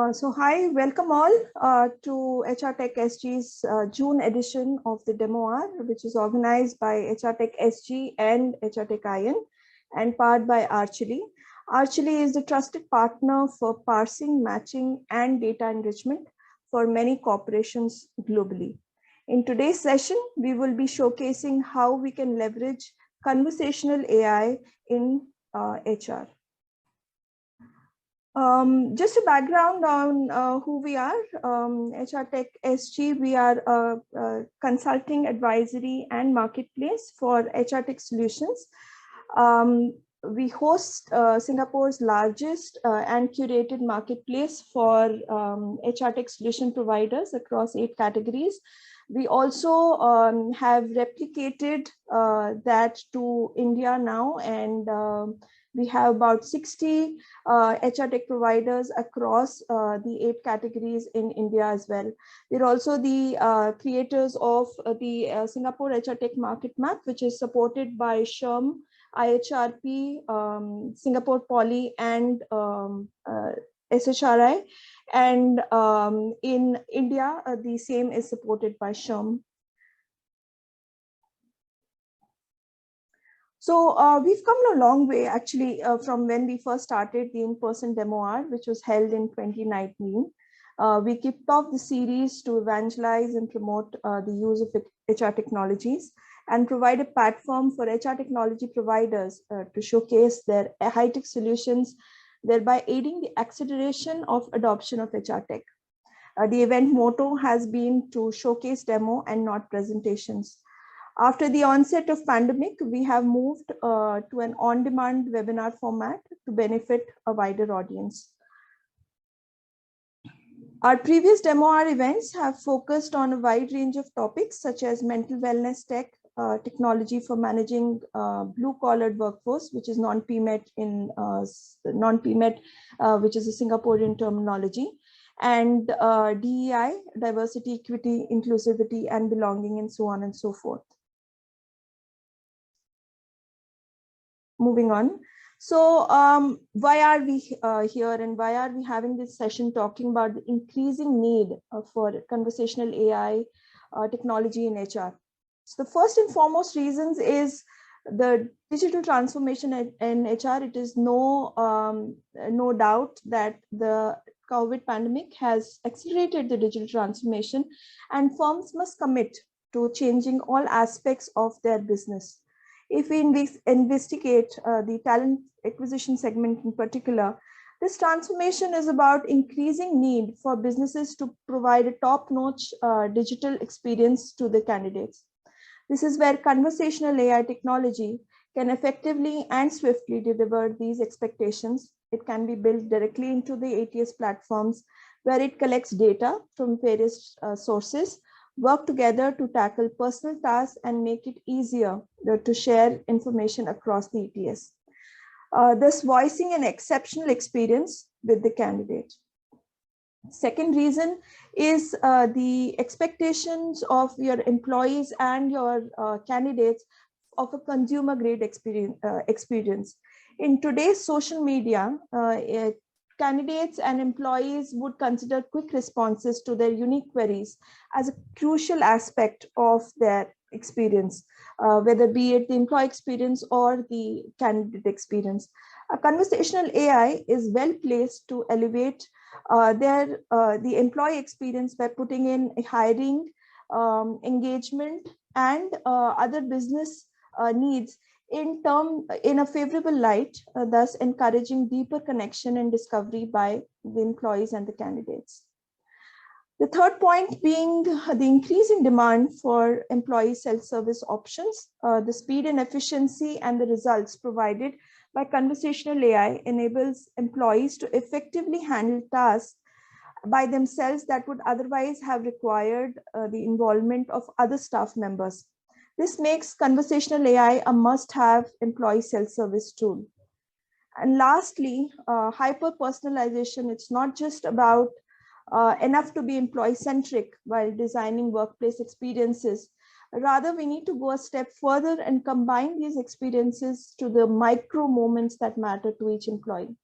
Hi, welcome all to hrtech.sg's June edition of the Demo Hour, which is organized by hrtech.sg and hrtech.in and powered by Archely. Archely is the trusted partner for parsing, matching, and data enrichment for many corporations globally. In today's session, we will be showcasing how we can leverage conversational AI in HR. Just a background on who we are. hrtech.sg, we are a consulting, advisory, and marketplace for hrtech solutions. We host Singapore's largest and curated marketplace for hrtech solution providers across 8 categories. We also have replicated that to India now, and we have about 60 hrtech providers across the 8 categories in India as well. We're also the creators of the Singapore hrtech market map, which is supported by SHRM, IHRP, Singapore Poly, and SHRI. And in India, the same is supported by SHRM. So we've come a long way actually from when we first started the in-person demo hour, which was held in 2019. We kicked off the series to evangelize and promote the use of HR technologies and provide a platform for HR technology providers to showcase their high-tech solutions, thereby aiding the acceleration of adoption of HR tech. The event motto has been to showcase demo and not presentations. After the onset of pandemic, we have moved to an on-demand webinar format to benefit a wider audience. Our previous demo hour events have focused on a wide range of topics such as mental wellness tech, technology for managing blue-collared workforce, which is non-PMET in non-PMET, which is a Singaporean terminology, and DEI, diversity, equity, inclusivity, and belonging, and so on and so forth. Moving on. So why are we here, and why are we having this session talking about the increasing need for conversational AI technology in HR? So the first and foremost reasons is the digital transformation in HR. It is no doubt that the COVID pandemic has accelerated the digital transformation, and firms must commit to changing all aspects of their business. If we investigate the talent acquisition segment in particular, this transformation is about increasing need for businesses to provide a top-notch digital experience to the candidates. This is where conversational AI technology can effectively and swiftly deliver these expectations. It can be built directly into the ATS platforms, where it collects data from various sources, work together to tackle personal tasks, and make it easier to share information across the ETS, thus voicing an exceptional experience with the candidate. Second reason is the expectations of your employees and your candidates of a consumer grade experience. In today's social media, candidates and employees would consider quick responses to their unique queries as a crucial aspect of their experience, whether be it the employee experience or the candidate experience. A conversational AI is well placed to elevate the employee experience by putting in hiring, engagement, and other business needs in a favorable light, thus encouraging deeper connection and discovery by the employees and the candidates. The third point being the increasing demand for employee self-service options. The speed and efficiency and the results provided by conversational AI enables employees to effectively handle tasks by themselves that would otherwise have required the involvement of other staff members. This makes conversational AI a must-have employee self-service tool. And lastly, hyper-personalization. It's not just about enough to be employee-centric while designing workplace experiences. Rather, we need to go a step further and combine these experiences to the micro moments that matter to each employee.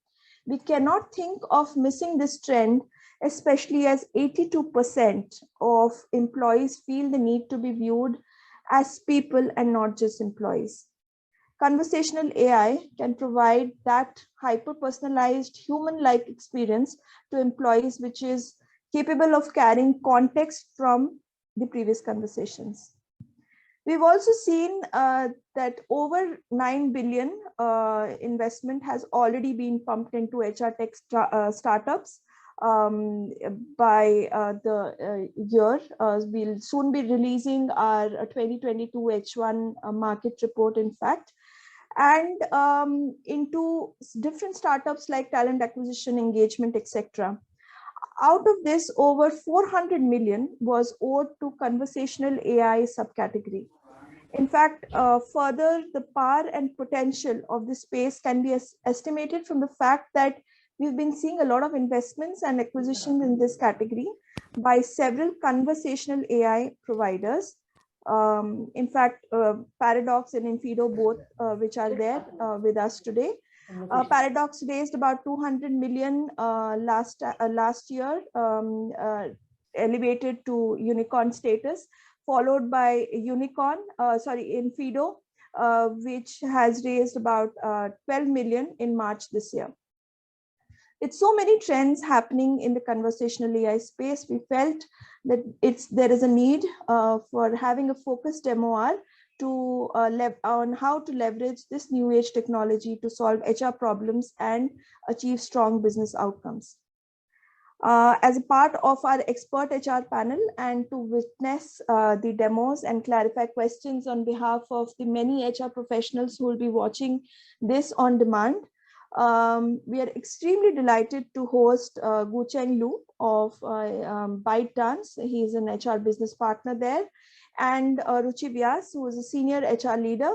We cannot think of missing this trend especially as 82% of employees feel the need to be viewed as people and not just employees. Conversational AI can provide that hyper-personalized human-like experience to employees, which is capable of carrying context from the previous conversations. We've also seen that over 9 billion investment has already been pumped into hrtech startups by the year. We'll soon be releasing our 2022 H1 market report, in fact, and into different startups like talent acquisition, engagement, etc. Out of this, over 400 million was owed to conversational AI subcategory. In fact, further, the power and potential of this space can be estimated from the fact that we've been seeing a lot of investments and acquisitions in this category by several conversational AI providers. In fact, Paradox and inFeedo both, which are there with us today. Paradox raised about 200 million last year, elevated to unicorn status, followed by inFeedo, which has raised about 12 million in March this year. With so many trends happening in the conversational AI space, we felt that there is a need for having a focused MOR on how to leverage this new age technology to solve HR problems and achieve strong business outcomes. As a part of our expert HR panel and to witness the demos and clarify questions on behalf of the many HR professionals who will be watching this on demand, we are extremely delighted to host Gucheng Lu of ByteDance. He is an HR business partner there, and Ruchi Vyas, who is a senior HR leader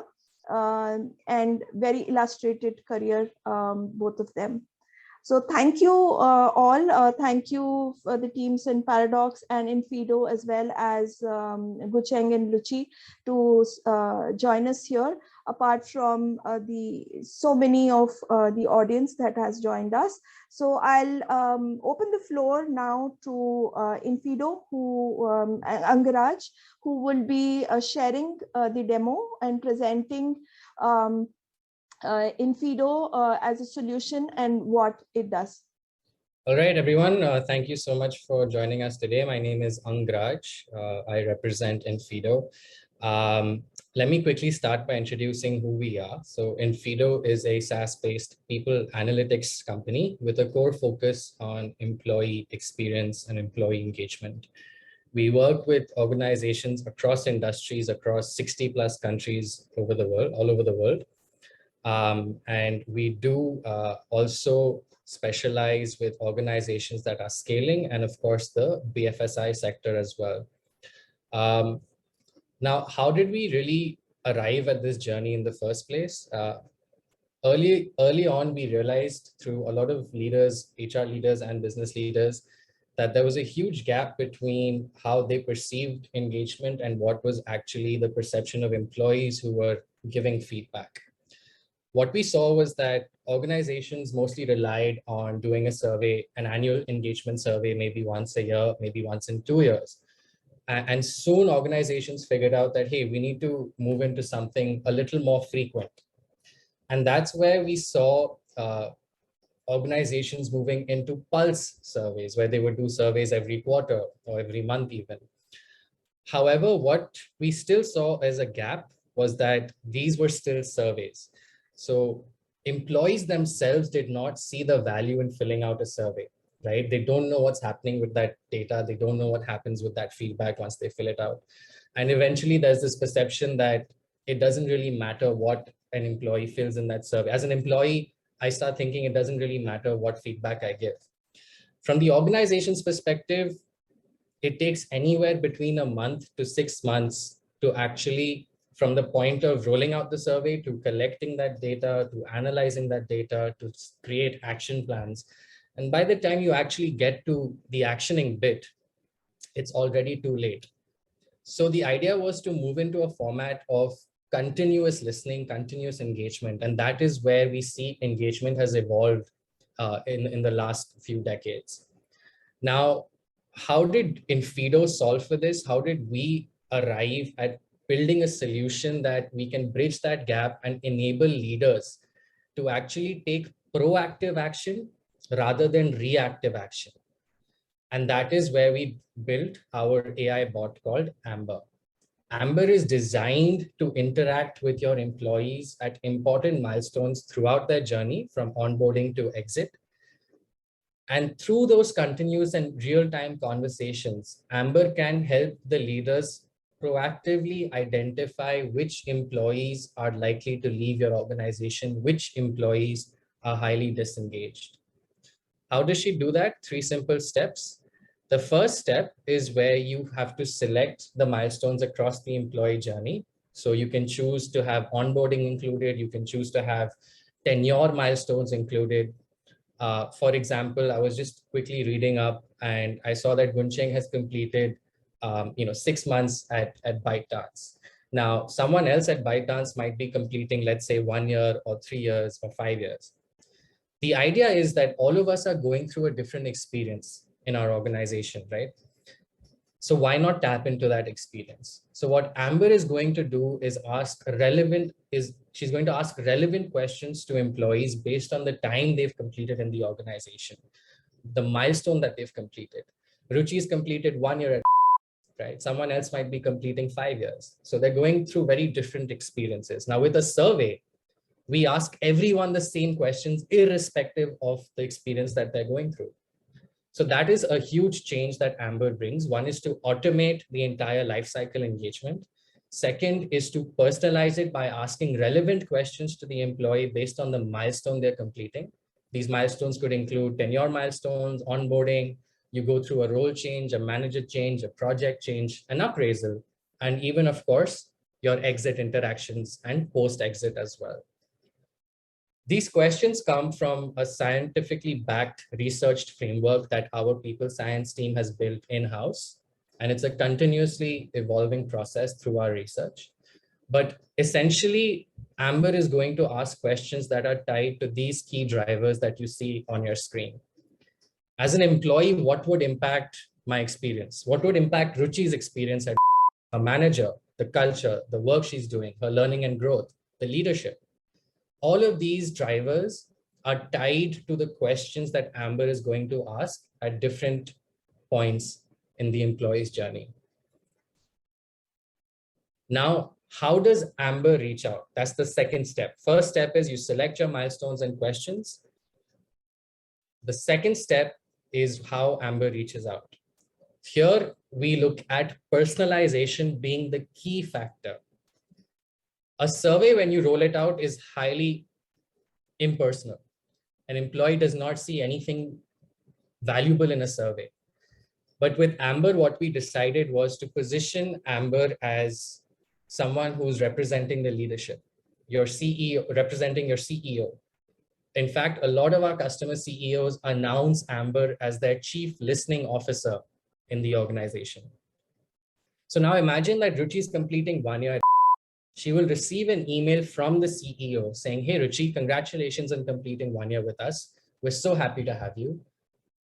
and very illustrated career, both of them. So thank you all. Thank you for the teams in Paradox and inFeedo, as well as Gucheng and Luchi, to join us here, apart from so many of the audience that has joined us. So I'll open the floor now to inFeedo, Angraaj, who will be sharing the demo and presenting inFeedo as a solution and what it does. All right, everyone. Thank you so much for joining us today. My name is Angraaj. I represent inFeedo. Let me quickly start by introducing who we are. So inFeedo is a SaaS-based people analytics company with a core focus on employee experience and employee engagement. We work with organizations across industries, across 60 plus countries all over the world. And we do also specialize with organizations that are scaling, and of course the BFSI sector as well. Now, how did we really arrive at this journey in the first place? Early on, we realized through a lot of leaders, HR leaders and business leaders, that there was a huge gap between how they perceived engagement and what was actually the perception of employees who were giving feedback. What we saw was that organizations mostly relied on doing a survey, an annual engagement survey, maybe once a year, maybe once in 2 years. And soon organizations figured out that, hey, we need to move into something a little more frequent. And that's where we saw organizations moving into pulse surveys, where they would do surveys every quarter or every month even. However, what we still saw as a gap was that these were still surveys. So employees themselves did not see the value in filling out a survey, right? They don't know what's happening with that data. They don't know what happens with that feedback once they fill it out. And eventually there's this perception that it doesn't really matter what an employee fills in that survey. As an employee, I start thinking it doesn't really matter what feedback I give. From the organization's perspective, it takes anywhere between a month to 6 months to actually, from the point of rolling out the survey to collecting that data, to analyzing that data, to create action plans. And by the time you actually get to the actioning bit, it's already too late. So the idea was to move into a format of continuous listening, continuous engagement. And that is where we see engagement has evolved in the last few decades. Now, how did inFeedo solve for this? How did we arrive at building a solution that we can bridge that gap and enable leaders to actually take proactive action rather than reactive action? And that is where we built our AI bot called Amber. Amber is designed to interact with your employees at important milestones throughout their journey from onboarding to exit. And through those continuous and real-time conversations, Amber can help the leaders proactively identify which employees are likely to leave your organization, which employees are highly disengaged. How does she do that? 3 simple steps. The first step is where you have to select the milestones across the employee journey. So you can choose to have onboarding included. You can choose to have tenure milestones included. For example, I was just quickly reading up and I saw that Guncheng has completed 6 months at ByteDance. Now, someone else at ByteDance might be completing, let's say, 1 year or 3 years or 5 years. The idea is that all of us are going through a different experience in our organization, right? So why not tap into that experience? So what Amber is going to do is she's going to ask relevant questions to employees based on the time they've completed in the organization, the milestone that they've completed. Ruchi's completed 1 year, right? Someone else might be completing 5 years. So they're going through very different experiences. Now with a survey, we ask everyone the same questions, irrespective of the experience that they're going through. So that is a huge change that Amber brings. One is to automate the entire lifecycle engagement. Second is to personalize it by asking relevant questions to the employee based on the milestone they're completing. These milestones could include tenure milestones, onboarding, you go through a role change, a manager change, a project change, an appraisal, and even, of course, your exit interactions and post-exit as well. These questions come from a scientifically backed researched framework that our people science team has built in-house. And it's a continuously evolving process through our research. But essentially, Amber is going to ask questions that are tied to these key drivers that you see on your screen. As an employee, what would impact my experience? What would impact Ruchi's experience as a manager, the culture, the work she's doing, her learning and growth, the leadership? All of these drivers are tied to the questions that Amber is going to ask at different points in the employee's journey. Now, how does Amber reach out? That's the second step. First step is you select your milestones and questions. The second step is how Amber reaches out. Here, we look at personalization being the key factor. A survey, when you roll it out, is highly impersonal. An employee does not see anything valuable in a survey. But with Amber, what we decided was to position Amber as someone who's representing the leadership, your CEO, representing your CEO. In fact, a lot of our customer CEOs announce Amber as their chief listening officer in the organization. So now imagine that Ruchi is completing 1 year. She will receive an email from the CEO saying, hey, Ruchi, congratulations on completing 1 year with us. We're so happy to have you.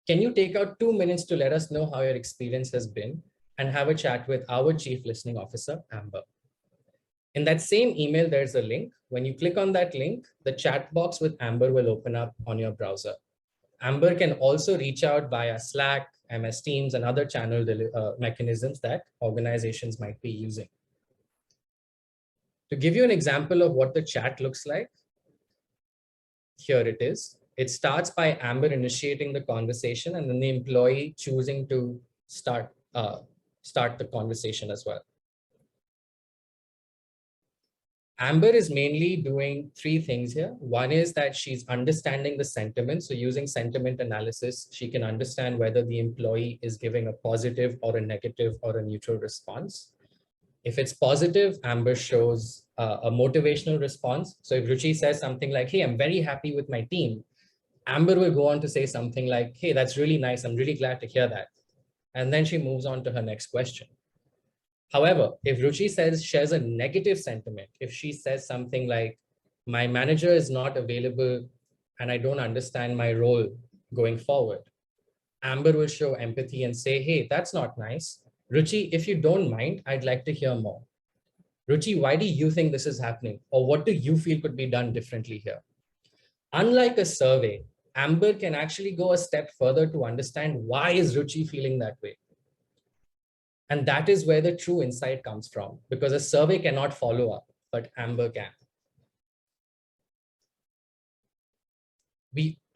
Can you take out 2 minutes to let us know how your experience has been and have a chat with our chief listening officer, Amber? In that same email, there's a link. When you click on that link, the chat box with Amber will open up on your browser. Amber can also reach out via Slack, MS Teams, and other channel mechanisms that organizations might be using. To give you an example of what the chat looks like, here it is. It starts by Amber initiating the conversation and then the employee choosing to start the conversation as well. Amber is mainly doing 3 things here. One is that she's understanding the sentiment. So using sentiment analysis, she can understand whether the employee is giving a positive or a negative or a neutral response. If it's positive, Amber shows a motivational response. So if Ruchi says something like, hey, I'm very happy with my team, Amber will go on to say something like, hey, that's really nice. I'm really glad to hear that. And then she moves on to her next question. However, if Ruchi shares a negative sentiment, if she says something like, my manager is not available and I don't understand my role going forward, Amber will show empathy and say, hey, that's not nice. Ruchi, if you don't mind, I'd like to hear more. Ruchi, why do you think this is happening? Or what do you feel could be done differently here? Unlike a survey, Amber can actually go a step further to understand why is Ruchi feeling that way. And that is where the true insight comes from, because a survey cannot follow up, but Amber can.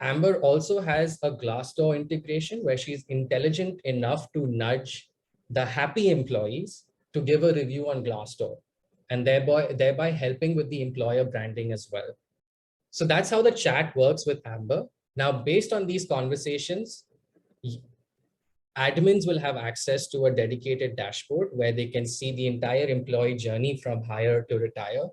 Amber also has a Glassdoor integration where she's intelligent enough to nudge the happy employees to give a review on Glassdoor, and thereby helping with the employer branding as well. So that's how the chat works with Amber. Now, based on these conversations, admins will have access to a dedicated dashboard where they can see the entire employee journey from hire to retire.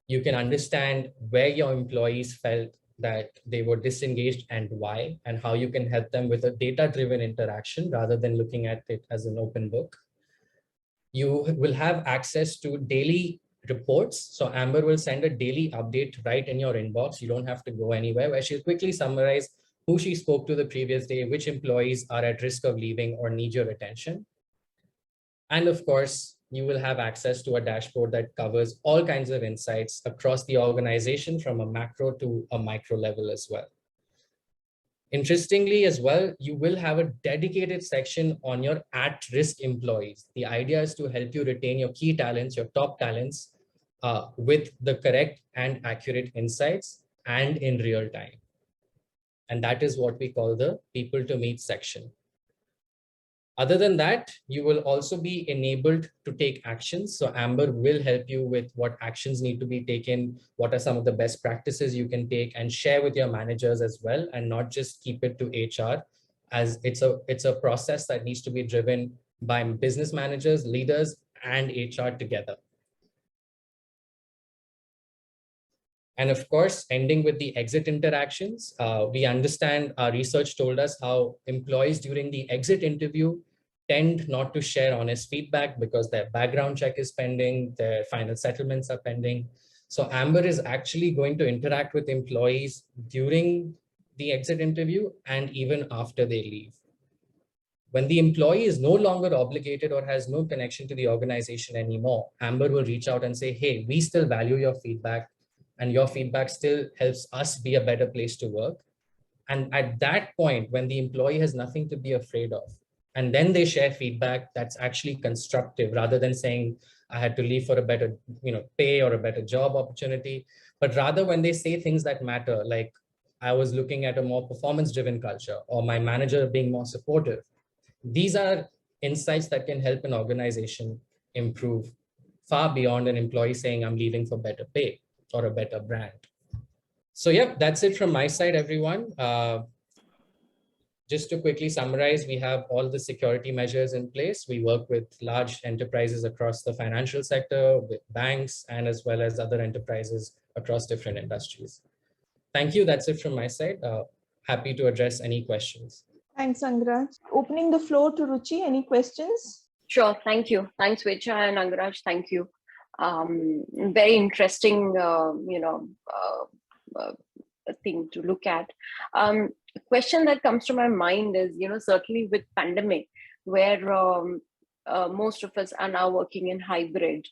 You can understand where your employees felt that they were disengaged and why, and how you can help them with a data-driven interaction rather than looking at it as an open book. You will have access to daily reports. So Amber will send a daily update right in your inbox. You don't have to go anywhere, where she'll quickly summarize who she spoke to the previous day, which employees are at risk of leaving or need your attention. And of course, you will have access to a dashboard that covers all kinds of insights across the organization from a macro to a micro level as well. Interestingly as well, you will have a dedicated section on your at-risk employees. The idea is to help you retain your key talents, your top talents, with the correct and accurate insights and in real time. And that is what we call the people to meet section. Other than that, you will also be enabled to take actions. So Amber will help you with what actions need to be taken, what are some of the best practices you can take, and share with your managers as well, and not just keep it to HR, as it's a process that needs to be driven by business managers, leaders, and HR together. And of course, ending with the exit interactions, we understand our research told us how employees during the exit interview tend not to share honest feedback because their background check is pending, their final settlements are pending. So Amber is actually going to interact with employees during the exit interview and even after they leave. When the employee is no longer obligated or has no connection to the organization anymore, Amber will reach out and say, hey, we still value your feedback, and your feedback still helps us be a better place to work. And at that point, when the employee has nothing to be afraid of, and then they share feedback that's actually constructive rather than saying, I had to leave for a better pay or a better job opportunity, but rather when they say things that matter, like I was looking at a more performance-driven culture or my manager being more supportive. These are insights that can help an organization improve far beyond an employee saying, I'm leaving for better pay or a better brand. So yep, that's it from my side, everyone. Just to quickly summarize, we have all the security measures in place. We work with large enterprises across the financial sector, with banks, and as well as other enterprises across different industries. Thank you. That's it from my side. Happy to address any questions. Thanks, Angraaj. Opening the floor to Ruchi. Any questions? Sure. Thank you. Thanks, Hryech and Angraaj. Thank you. Very interesting, thing to look at. A question that comes to my mind is, certainly with pandemic, where most of us are now working in hybrid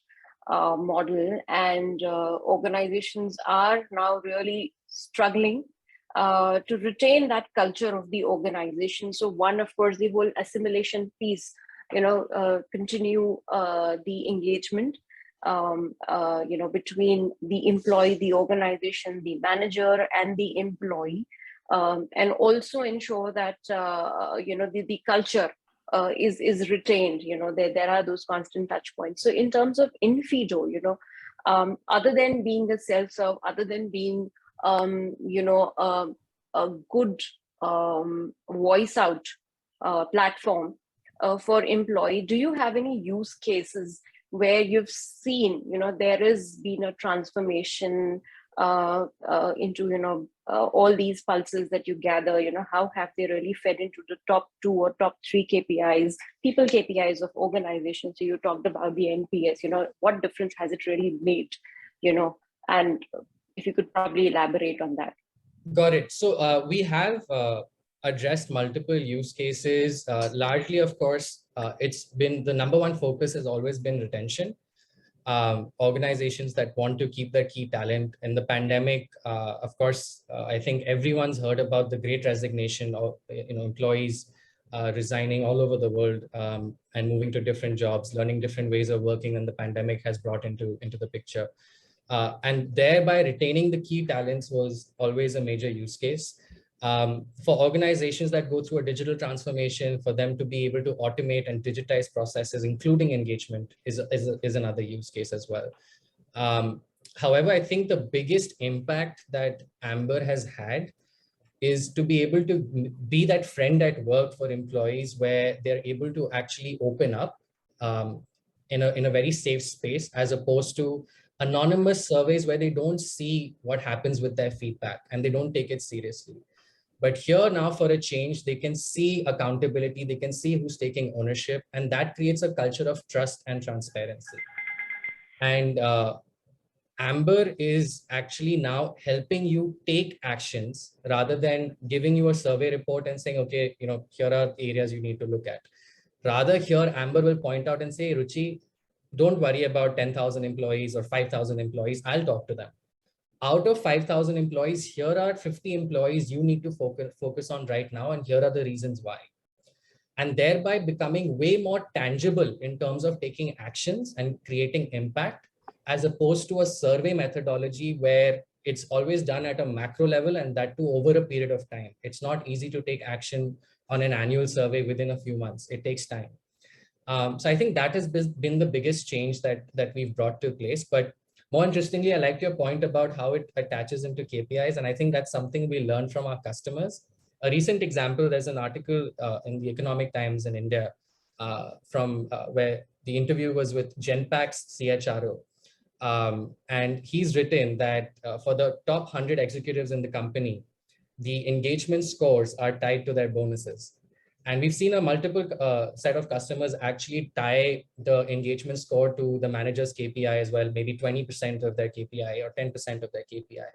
model, and organizations are now really struggling to retain that culture of the organization. So one, of course, the whole assimilation piece, continue the engagement, between the employee, the organization, the manager, and the employee, and also ensure that the culture is retained. There are those constant touch points. So in terms of inFeedo, other than being a self-serve, other than being a good voice out platform for employee, do you have any use cases where you've seen, there has been a transformation into, all these pulses that you gather, how have they really fed into the top 2 or top 3 KPIs, people KPIs of organizations? So you talked about the NPS, what difference has it really made, and if you could probably elaborate on that. Got it. So we have addressed multiple use cases. Largely, of course, it's been the number one focus has always been retention. Organizations that want to keep their key talent. In the pandemic, of course, I think everyone's heard about the great resignation of employees resigning all over the world and moving to different jobs, learning different ways of working, and the pandemic has brought into the picture. And thereby retaining the key talents was always a major use case. For organizations that go through a digital transformation, for them to be able to automate and digitize processes, including engagement, is another use case as well. However, I think the biggest impact that Amber has had is to be able to be that friend at work for employees, where they're able to actually open up in a very safe space, as opposed to anonymous surveys where they don't see what happens with their feedback and they don't take it seriously. But here now, for a change, they can see accountability, they can see who's taking ownership, and that creates a culture of trust and transparency. And Amber is actually now helping you take actions rather than giving you a survey report and saying, okay, here are areas you need to look at. Rather, here Amber will point out and say, Ruchi, don't worry about 10,000 employees or 5,000 employees. I'll talk to them. Out of 5,000 employees, here are 50 employees you need to focus on right now, and here are the reasons why. And thereby becoming way more tangible in terms of taking actions and creating impact, as opposed to a survey methodology where it's always done at a macro level, and that too over a period of time. It's not easy to take action on an annual survey within a few months. It takes time. So I think that has been the biggest change that we've brought to place. But more interestingly, I liked your point about how it attaches into KPIs. And I think that's something we learn from our customers. A recent example, there's an article in the Economic Times in India where the interview was with Genpact's CHRO. And he's written that for the top 100 executives in the company, the engagement scores are tied to their bonuses. And we've seen a multiple set of customers actually tie the engagement score to the manager's KPI as well, maybe 20% of their KPI or 10% of their KPI.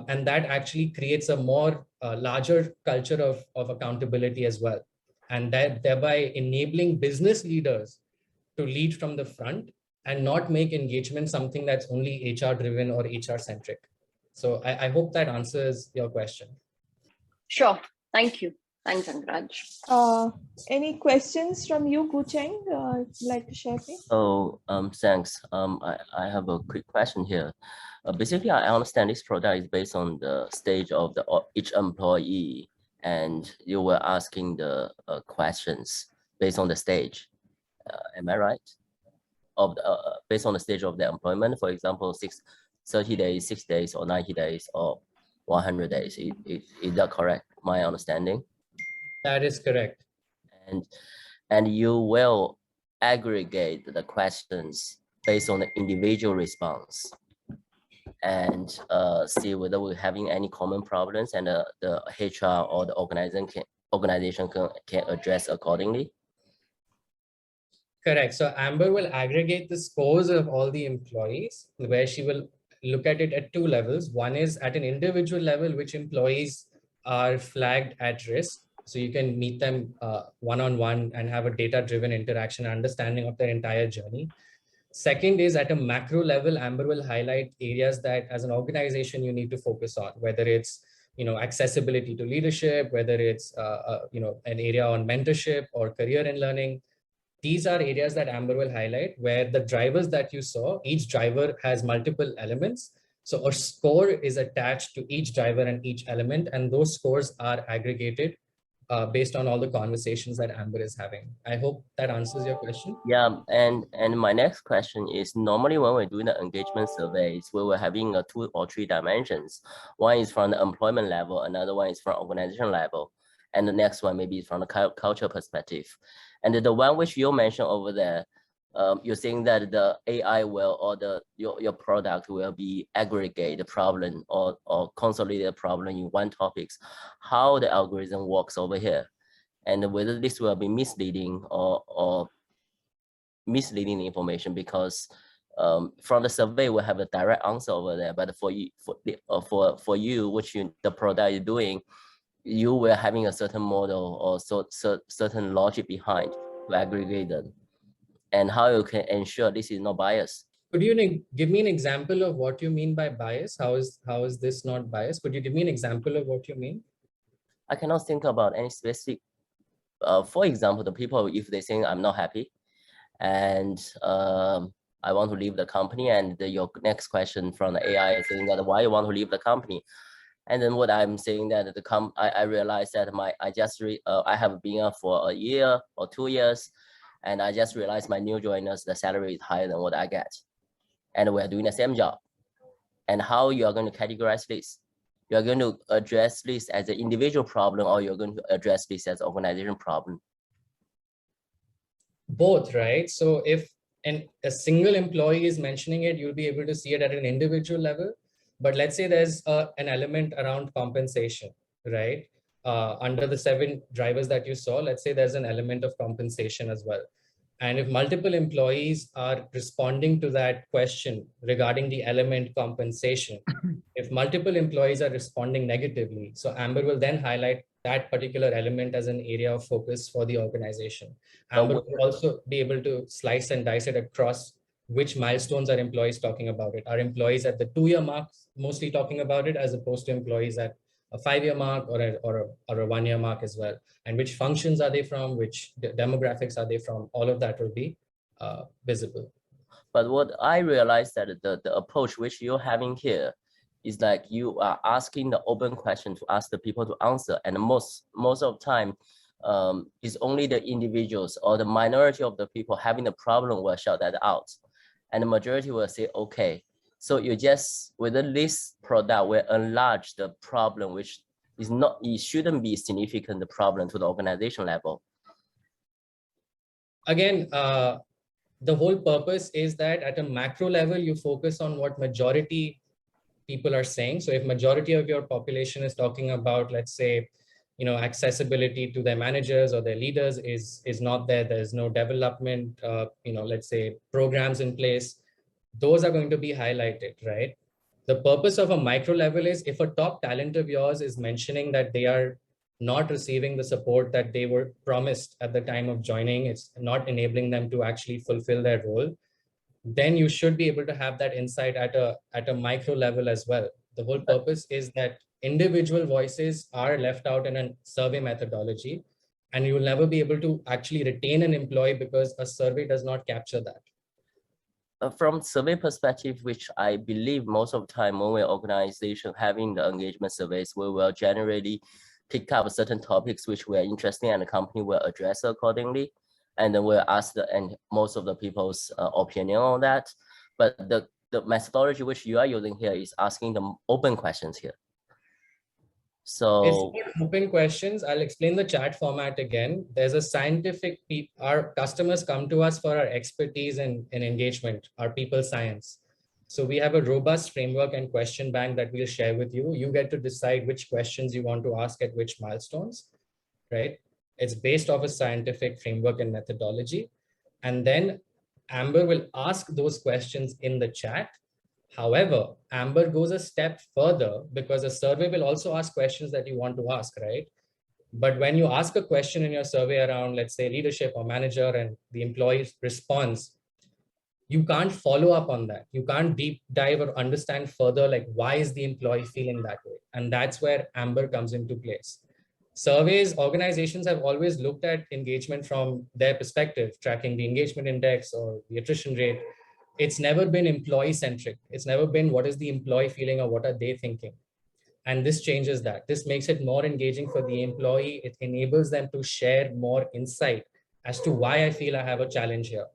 And that actually creates a more larger culture of accountability as well. And that thereby enabling business leaders to lead from the front and not make engagement something that's only HR driven or HR centric. So I hope that answers your question. Sure. Thank you. Thanks, Angraaj. Any questions from you, Gucheng? Would you like to share, please? Oh, thanks. I have a quick question here. Basically, I understand this product is based on the stage of each employee, and you were asking the questions based on the stage. Am I right? Based on the stage of the employment, for example, 30 days, 6 days, or 90 days, or 100 days. Is that correct? My understanding? That is correct. And you will aggregate the questions based on the individual response and see whether we're having any common problems, and the HR or the organization can address accordingly. Correct. So Amber will aggregate the scores of all the employees, where she will look at it at two levels. One is at an individual level, which employees are flagged at risk. So you can meet them one-on-one and have a data-driven interaction, understanding of their entire journey. Second is at a macro level, Amber will highlight areas that as an organization you need to focus on, whether it's accessibility to leadership, whether it's an area on mentorship or career and learning. These are areas that Amber will highlight, where the drivers that you saw, each driver has multiple elements. So a score is attached to each driver and each element, and those scores are aggregated based on all the conversations that Amber is having. I hope that answers your question. Yeah, and my next question is, normally when we're doing the engagement surveys, we were having 2 or 3 dimensions. One is from the employment level, another one is from organization level, and the next one maybe is from the culture perspective. And the one which you mentioned over there, you're saying that the AI will, or your product will be aggregate the problem or consolidate the problem in one topics. How the algorithm works over here, and whether this will be misleading or misleading information, because from the survey we have a direct answer over there, but for you, which the product is doing, you were having a certain model or certain logic behind to aggregate them, and how you can ensure this is not biased. Could you give me an example of what you mean by bias? How is this not biased? Could you give me an example of what you mean? I cannot think about any specific. For example, the people, if they think I'm not happy and I want to leave the company, and your next question from the AI is saying that why you want to leave the company, and then what I'm saying that I realized that I have been up for a year or 2 years, and I just realized my new joiners, the salary is higher than what I get, and we're doing the same job. And how you are going to categorize this? You are going to address this as an individual problem, or you're going to address this as an organization problem? Both, right? So if a single employee is mentioning it, you'll be able to see it at an individual level. But let's say there's an element around compensation, right? Under the 7 drivers that you saw, let's say there's an element of compensation as well. And if multiple employees are responding to that question regarding the element compensation, if multiple employees are responding negatively, so Amber will then highlight that particular element as an area of focus for the organization. Amber will also be able to slice and dice it across which milestones are employees talking about it. Are employees at the 2-year mark mostly talking about it, as opposed to employees at a 5-year mark or a 1-year mark as well? And which functions are they from? Which demographics are they from? All of that will be visible. But what I realized that the approach which you're having here is like you are asking the open question to ask the people to answer, and most of the time is only the individuals or the minority of the people having the problem will shout that out, and the majority will say okay. So you just within this product will enlarge the problem, which is not, it shouldn't be significant the problem to the organization level. Again, the whole purpose is that at a macro level, you focus on what majority people are saying. So if majority of your population is talking about, let's say, accessibility to their managers or their leaders is not there, there's no development, let's say programs in place, those are going to be highlighted, right? The purpose of a micro level is if a top talent of yours is mentioning that they are not receiving the support that they were promised at the time of joining, it's not enabling them to actually fulfill their role, then you should be able to have that insight at a micro level as well. The whole purpose is that individual voices are left out in a survey methodology, and you will never be able to actually retain an employee because a survey does not capture that. From survey perspective, which I believe most of the time when we're organization having the engagement surveys, we will generally pick up certain topics which we're interested in, and the company will address accordingly. And then we'll ask and most of the people's opinion on that. But the methodology which you are using here is asking them open questions here. So it's open questions. I'll explain the chat format again. There's a scientific, our customers come to us for our expertise in engagement, our people science. So we have a robust framework and question bank that we'll share with you. You get to decide which questions you want to ask at which milestones, right? It's based off a scientific framework and methodology. And then Amber will ask those questions in the chat. However, Amber goes a step further because a survey will also ask questions that you want to ask, right? But when you ask a question in your survey around, let's say, leadership or manager, and the employee responds, you can't follow up on that. You can't deep dive or understand further, like, why is the employee feeling that way? And that's where Amber comes into place. Surveys, organizations have always looked at engagement from their perspective, tracking the engagement index or the attrition rate. It's never been employee centric. It's never been what is the employee feeling or what are they thinking. And this changes that. This makes it more engaging for the employee. It enables them to share more insight as to why I feel I have a challenge here.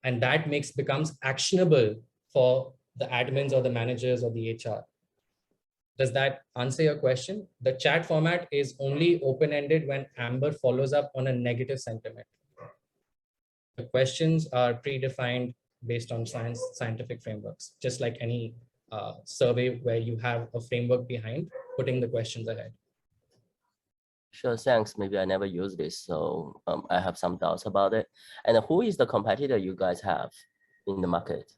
And that becomes actionable for the admins or the managers or the HR. Does that answer your question? The chat format is only open-ended when Amber follows up on a negative sentiment. The questions are predefined based on scientific frameworks, just like any survey where you have a framework behind putting the questions ahead. Sure, thanks. Maybe I never use this, so I have some doubts about it. And who is the competitor you guys have in the market?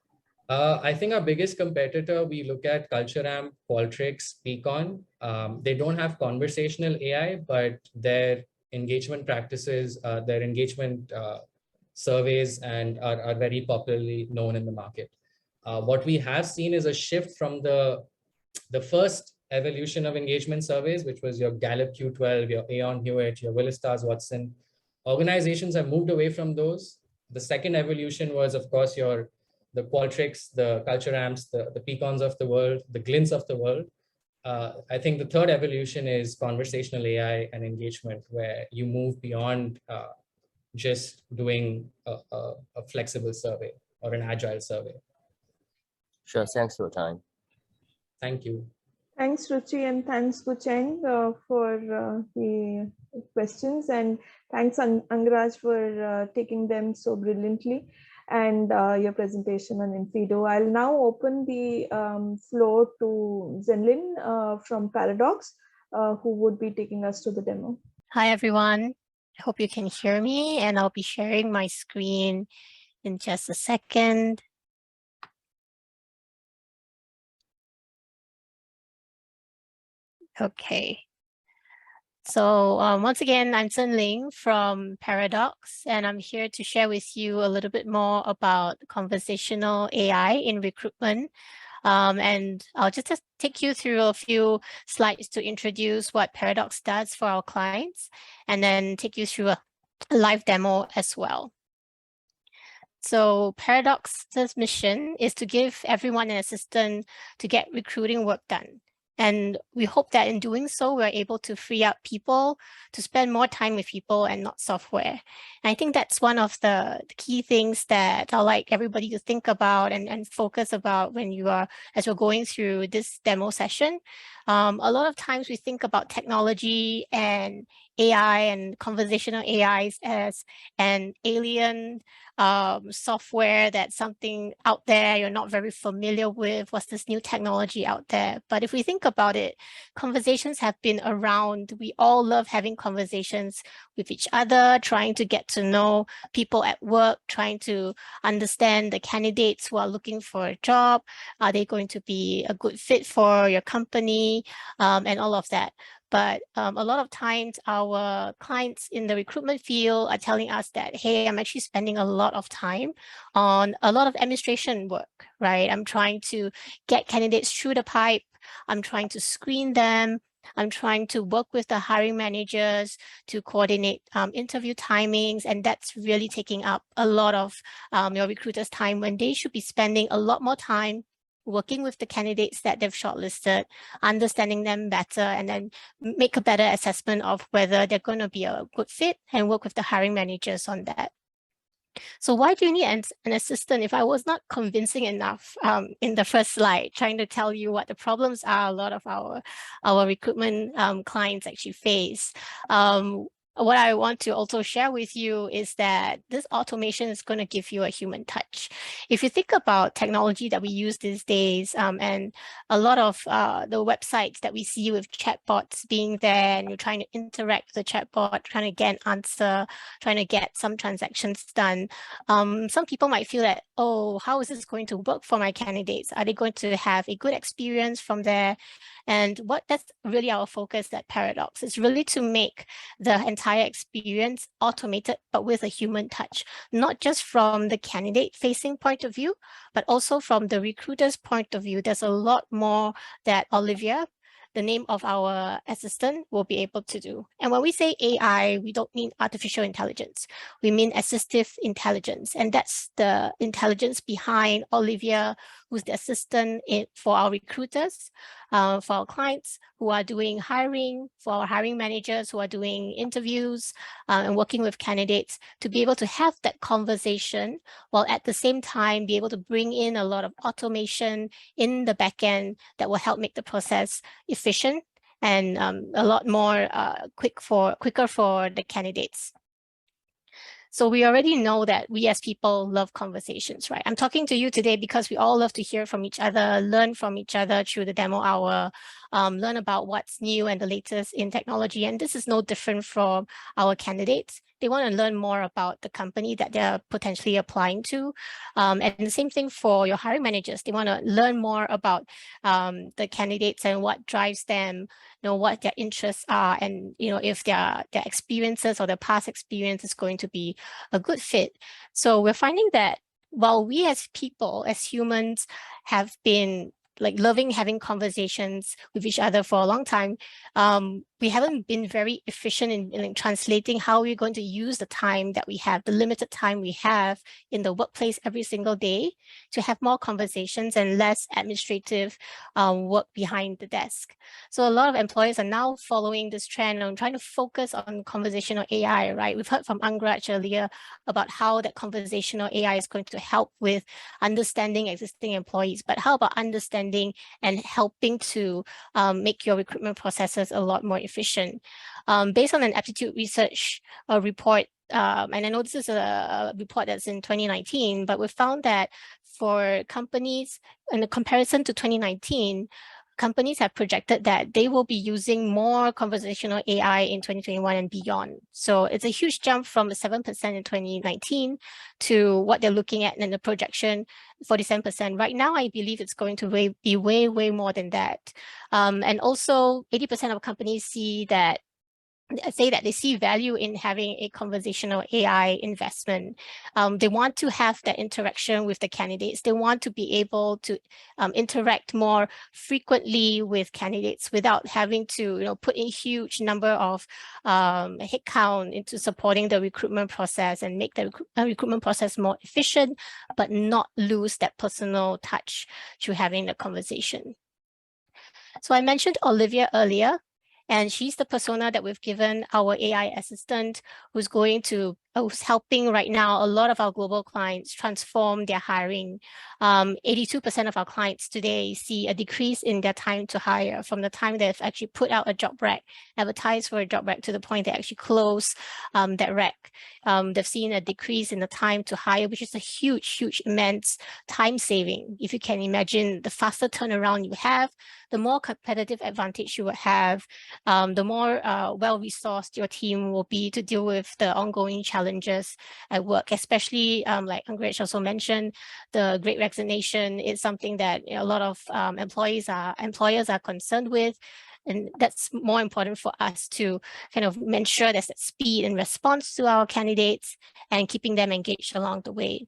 I think our biggest competitor, we look at CultureAmp, Qualtrics, Peakon. They don't have conversational AI, but their engagement practices, their engagement surveys and are very popularly known in the market. What we have seen is a shift from the first evolution of engagement surveys, which was your Gallup Q12, your Aon Hewitt, your Willis Towers Watson. Organizations have moved away from those. The second evolution was, of course, the Qualtrics, the CultureAmps, the Peakons of the world, the Glints of the world. I think the third evolution is conversational AI and engagement, where you move beyond just doing a flexible survey or an agile survey. Sure, thanks for your time. Thank you. Thanks, Ruchi, and thanks, Kucheng, for the questions, and thanks, Angraaj, for taking them so brilliantly, and your presentation on inFeedo. I'll now open the floor to Zhenlin from Paradox, who would be taking us to the demo. Hi, everyone. I hope you can hear me, and I'll be sharing my screen in just a second. Okay. So once again, I'm Zhenlin from Paradox, and I'm here to share with you a little bit more about conversational AI in recruitment. And I'll just take you through a few slides to introduce what Paradox does for our clients, and then take you through a live demo as well. So Paradox's mission is to give everyone an assistant to get recruiting work done. And we hope that in doing so, we're able to free up people to spend more time with people and not software. And I think that's one of the key things that I'd like everybody to think about and focus about when you are, as we're going through this demo session. A lot of times we think about technology and AI and conversational AIs as an alien software, that's something out there you're not very familiar with. What's this new technology out there? But if we think about it, conversations have been around. We all love having conversations with each other, trying to get to know people at work, trying to understand the candidates who are looking for a job. Are they going to be a good fit for your company, and all of that? But a lot of times our clients in the recruitment field are telling us that, hey, I'm actually spending a lot of time on a lot of administration work, right? I'm trying to get candidates through the pipe. I'm trying to screen them. I'm trying to work with the hiring managers to coordinate interview timings. And that's really taking up a lot of your recruiters' time, when they should be spending a lot more time working with the candidates that they've shortlisted, understanding them better, and then make a better assessment of whether they're going to be a good fit and work with the hiring managers on that. So why do you need an assistant? If I was not convincing enough in the first slide, trying to tell you what the problems are a lot of our recruitment clients actually face. What I want to also share with you is that this automation is going to give you a human touch. If you think about technology that we use these days, and a lot of the websites that we see with chatbots being there, and you're trying to interact with the chatbot, trying to get an answer, trying to get some transactions done, some people might feel that, oh, how is this going to work for my candidates? Are they going to have a good experience from there? And that's really our focus at Paradox, is really to make the entire experience automated, but with a human touch, not just from the candidate-facing point of view, but also from the recruiter's point of view. There's a lot more that Olivia, the name of our assistant, will be able to do. And when we say AI, we don't mean artificial intelligence. We mean assistive intelligence. And that's the intelligence behind Olivia, who's the assistant for our recruiters, for our clients who are doing hiring, for our hiring managers who are doing interviews and working with candidates, to be able to have that conversation while at the same time be able to bring in a lot of automation in the back end that will help make the process efficient and a lot more quicker for the candidates. So we already know that we as people love conversations, right? I'm talking to you today because we all love to hear from each other, learn from each other through the demo hour, learn about what's new and the latest in technology. And this is no different from our candidates. they want to learn more about the company that they're potentially applying to. And the same thing for your hiring managers. They want to learn more about the candidates and what drives them, what their interests are, and if their experiences or their past experience is going to be a good fit. So we're finding that while we as people, as humans, have been loving having conversations with each other for a long time, we haven't been very efficient in translating how we're going to use the time that we have, the limited time we have in the workplace every single day, to have more conversations and less administrative work behind the desk. So a lot of employers are now following this trend on trying to focus on conversational AI, right? We've heard from Angraaj earlier about how that conversational AI is going to help with understanding existing employees, but how about understanding and helping to make your recruitment processes a lot more efficient? Based on an aptitude research report, and I know this is a report that's in 2019, but we found that for companies, in a comparison to 2019, companies have projected that they will be using more conversational AI in 2021 and beyond. So it's a huge jump from 7% in 2019 to what they're looking at in the projection, 47%. Right now, I believe it's going to be way more than that. And also 80% of companies say that they see value in having a conversational AI investment. They want to have that interaction with the candidates. They want to be able to interact more frequently with candidates without having to put in huge number of headcount into supporting the recruitment process and make the recruitment process more efficient, but not lose that personal touch through having the conversation. So I mentioned Olivia earlier, and she's the persona that we've given our AI assistant, who's helping right now a lot of our global clients transform their hiring. 82% of our clients today see a decrease in their time to hire from the time they've actually put out a job rec, advertised for a job rec, to the point they actually close that rec. They've seen a decrease in the time to hire, which is a huge, immense time saving. If you can imagine, the faster turnaround you have, the more competitive advantage you will have, the more well-resourced your team will be to deal with the ongoing challenges at work, especially like Angraaj also mentioned, the Great Resignation is something that a lot of employers are concerned with. And that's more important for us to kind of ensure there's that speed and response to our candidates and keeping them engaged along the way.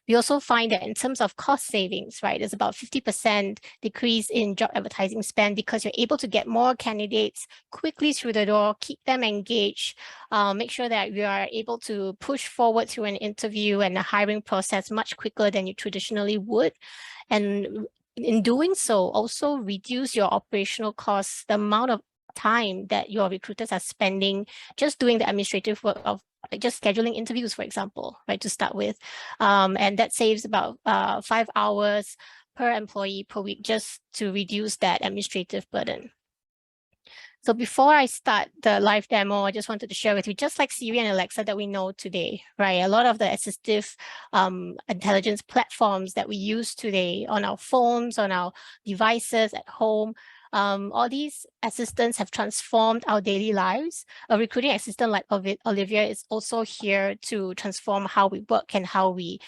We also find that in terms of cost savings, right, there's about 50% decrease in job advertising spend because you're able to get more candidates quickly through the door, keep them engaged, make sure that you are able to push forward through an interview and a hiring process much quicker than you traditionally would. And in doing so, also reduce your operational costs, the amount of time that your recruiters are spending just doing the administrative work of just scheduling interviews, for example, right, to start with. And that saves about 5 hours per employee per week just to reduce that administrative burden. So before I start the live demo, I just wanted to share with you, just like Siri and Alexa that we know today, right? A lot of the assistive intelligence platforms that we use today on our phones, on our devices at home, all these assistants have transformed our daily lives. A recruiting assistant like Olivia is also here to transform how we work and how we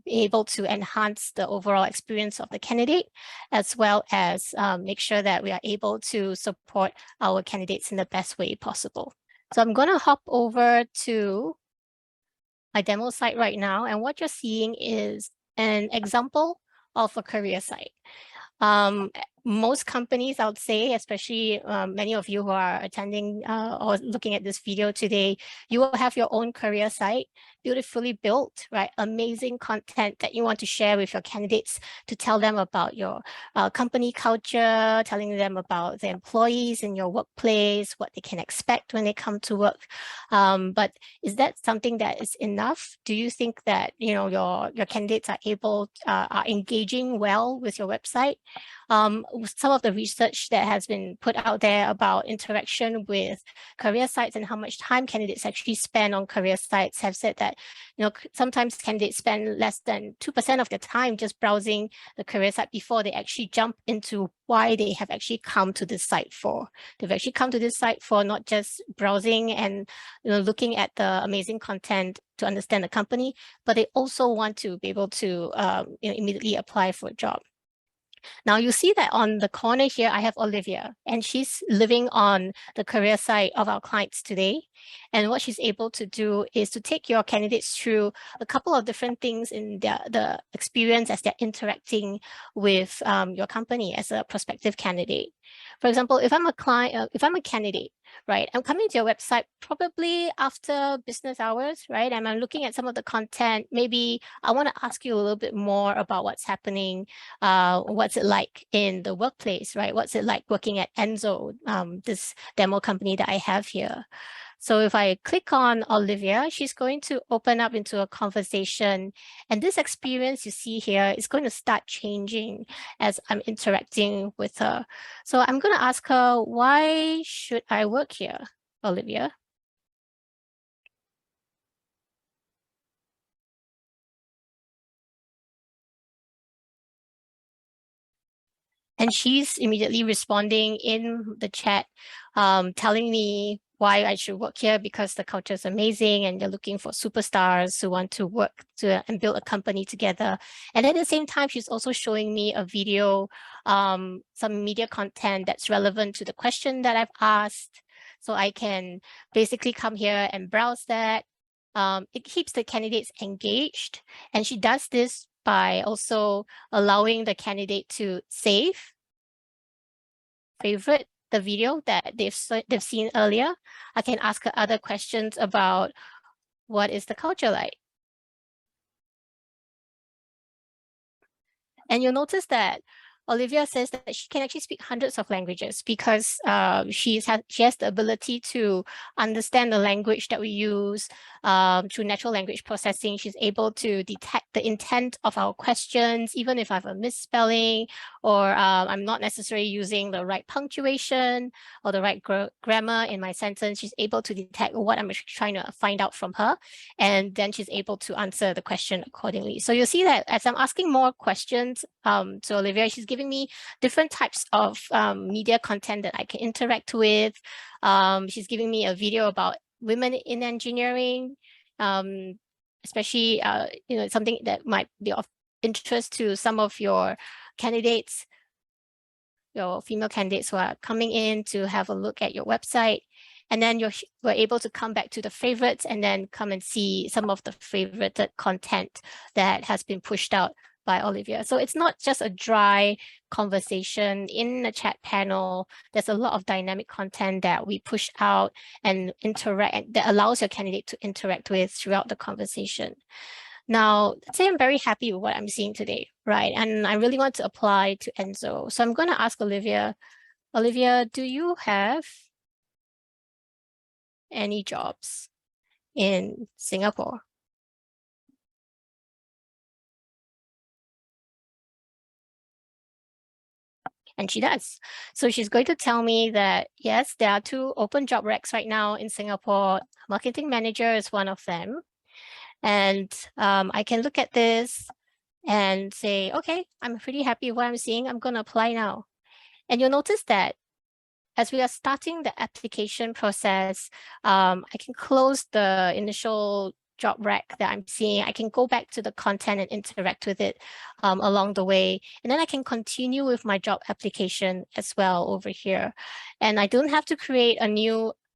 able to enhance the overall experience of the candidate, as well as make sure that we are able to support our candidates in the best way possible. So I'm going to hop over to my demo site right now. And what you're seeing is an example of a career site. Most companies, I would say, especially many of you who are attending or looking at this video today, you will have your own career site, beautifully built, right? Amazing content that you want to share with your candidates to tell them about your company culture, telling them about the employees in your workplace, what they can expect when they come to work. But is that something that is enough? Do you think that your candidates are engaging well with your website? some of the research that has been put out there about interaction with career sites and how much time candidates actually spend on career sites have said that, sometimes candidates spend less than 2% of their time just browsing the career site before they actually jump into why they have actually come to this site for. They've actually come to this site for not just browsing and looking at the amazing content to understand the company, but they also want to be able to immediately apply for a job. Now you see that on the corner here, I have Olivia, and she's living on the career site of our clients today. And what she's able to do is to take your candidates through a couple of different things in the experience as they're interacting with your company as a prospective candidate. For example, if I'm a client, if I'm a candidate, right, I'm coming to your website probably after business hours, right? And I'm looking at some of the content. Maybe I want to ask you a little bit more about what's happening. What's it like in the workplace, right? What's it like working at Enzo, this demo company that I have here? So if I click on Olivia, she's going to open up into a conversation. And this experience you see here is going to start changing as I'm interacting with her. So I'm going to ask her, why should I work here, Olivia? And she's immediately responding in the chat, telling me why I should work here, because the culture is amazing and they're looking for superstars who want to work and build a company together. And at the same time, she's also showing me a video, some media content that's relevant to the question that I've asked. So I can basically come here and browse that. It keeps the candidates engaged. And she does this by also allowing the candidate to favorite the video that they've seen earlier. I can ask her other questions about what is the culture like. And you'll notice that Olivia says that she can actually speak hundreds of languages because she has the ability to understand the language that we use through natural language processing. She's able to detect the intent of our questions, even if I have a misspelling or I'm not necessarily using the right punctuation or the right grammar in my sentence. She's able to detect what I'm trying to find out from her, and then she's able to answer the question accordingly. So you'll see that as I'm asking more questions to Olivia, she's giving me different types of media content that I can interact with. She's giving me a video about women in engineering, especially something that might be of interest to some of your candidates, your female candidates who are coming in to have a look at your website. And then we're able to come back to the favorites and then come and see some of the favorited content that has been pushed out by Olivia. So it's not just a dry conversation in the chat panel. There's a lot of dynamic content that we push out and interact that allows your candidate to interact with throughout the conversation. Now, let's say I'm very happy with what I'm seeing today, right? And I really want to apply to Enzo. So I'm going to ask Olivia, do you have any jobs in Singapore? And she does. So she's going to tell me that, yes, there are 2 open job recs right now in Singapore. Marketing manager is one of them. And I can look at this and say, okay, I'm pretty happy with what I'm seeing. I'm going to apply now. And you'll notice that as we are starting the application process, I can close the initial job rec that I'm seeing. I can go back to the content and interact with it along the way. And then I can continue with my job application as well over here. And I don't have to create a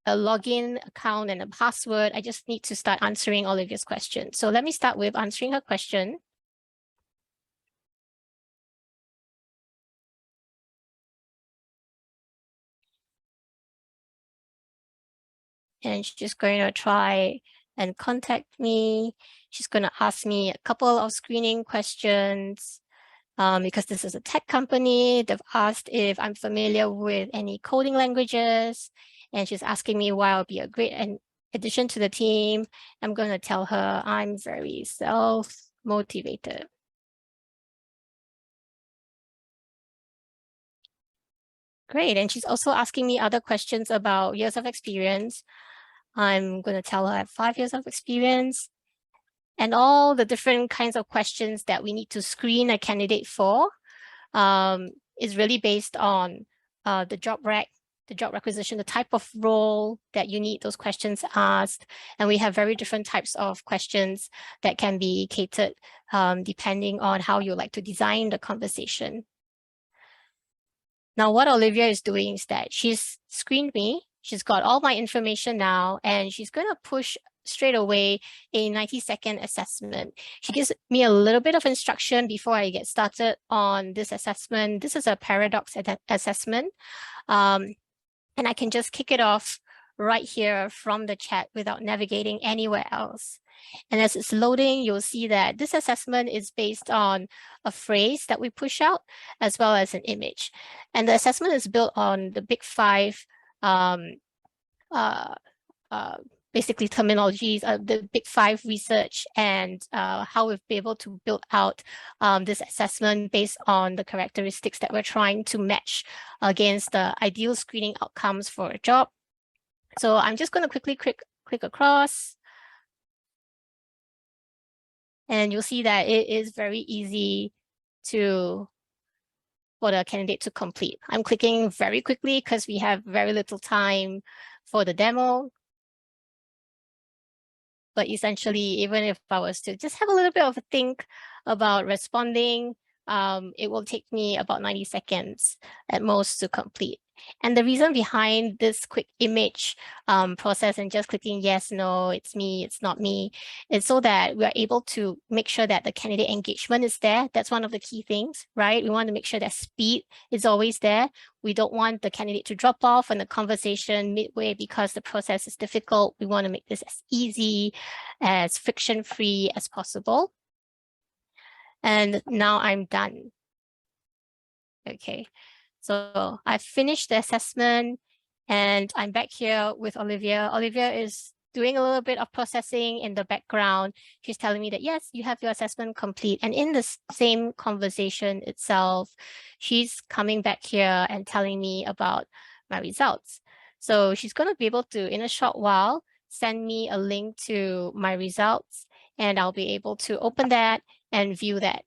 login account and a password. I just need to start answering Olivia's questions. So let me start with answering her question. And she's just going to try and contact me. She's going to ask me a couple of screening questions because this is a tech company. They've asked if I'm familiar with any coding languages, and she's asking me why I'll be a great addition to the team. I'm going to tell her I'm very self-motivated. Great. And she's also asking me other questions about years of experience. I'm going to tell her I have 5 years of experience, and all the different kinds of questions that we need to screen a candidate for is really based on the job requisition, the type of role that you need those questions asked. And we have very different types of questions that can be catered depending on how you like to design the conversation. Now, what Olivia is doing is that she's screened me. She's got all my information now, and she's going to push straight away a 90-second assessment. She gives me a little bit of instruction before I get started on this assessment. This is a paradox assessment, and I can just kick it off right here from the chat without navigating anywhere else. And as it's loading, you'll see that this assessment is based on a phrase that we push out, as well as an image. And the assessment is built on the big 5 basically terminologies, the big 5 research, and how we've been able to build out this assessment based on the characteristics that we're trying to match against the ideal screening outcomes for a job. So I'm just going to quickly click across. And you'll see that it is very easy for the candidate to complete. I'm clicking very quickly because we have very little time for the demo. But essentially, even if I was to just have a little bit of a think about responding, it will take me about 90 seconds at most to complete. And the reason behind this quick image process and just clicking yes, no, it's me, it's not me, is so that we're able to make sure that the candidate engagement is there. That's one of the key things, right? We want to make sure that speed is always there. We don't want the candidate to drop off in the conversation midway because the process is difficult. We want to make this as easy, as friction-free as possible. And now I'm done. Okay. So I finished the assessment and I'm back here with Olivia. Olivia is doing a little bit of processing in the background. She's telling me that, yes, you have your assessment complete. And in the same conversation itself, she's coming back here and telling me about my results. So she's going to be able to, in a short while, send me a link to my results, and I'll be able to open that and view that.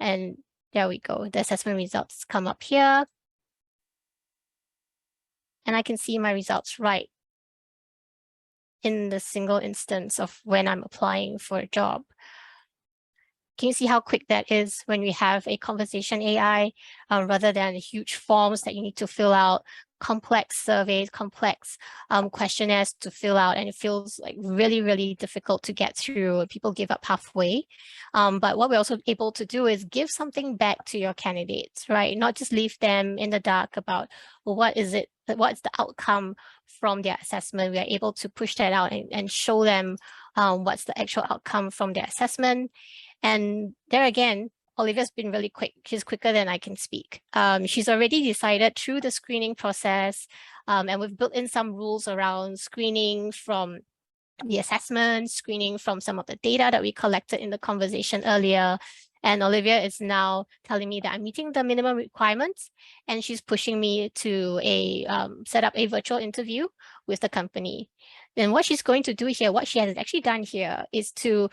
And there we go. The assessment results come up here. And I can see my results right in the single instance of when I'm applying for a job. Can you see how quick that is when we have a conversation AI rather than huge forms that you need to fill out, complex surveys, complex questionnaires to fill out, and it feels like really, really difficult to get through. People give up halfway. But what we're also able to do is give something back to your candidates, right? Not just leave them in the dark about, well, what's the outcome from their assessment. We are able to push that out and show them what's the actual outcome from their assessment. And there again, Olivia's been really quick. She's quicker than I can speak. She's already decided through the screening process, and we've built in some rules around screening from the assessment, screening from some of the data that we collected in the conversation earlier. And Olivia is now telling me that I'm meeting the minimum requirements, and she's pushing me to set up a virtual interview with the company. Then what she's going to do here, what she has actually done here, is to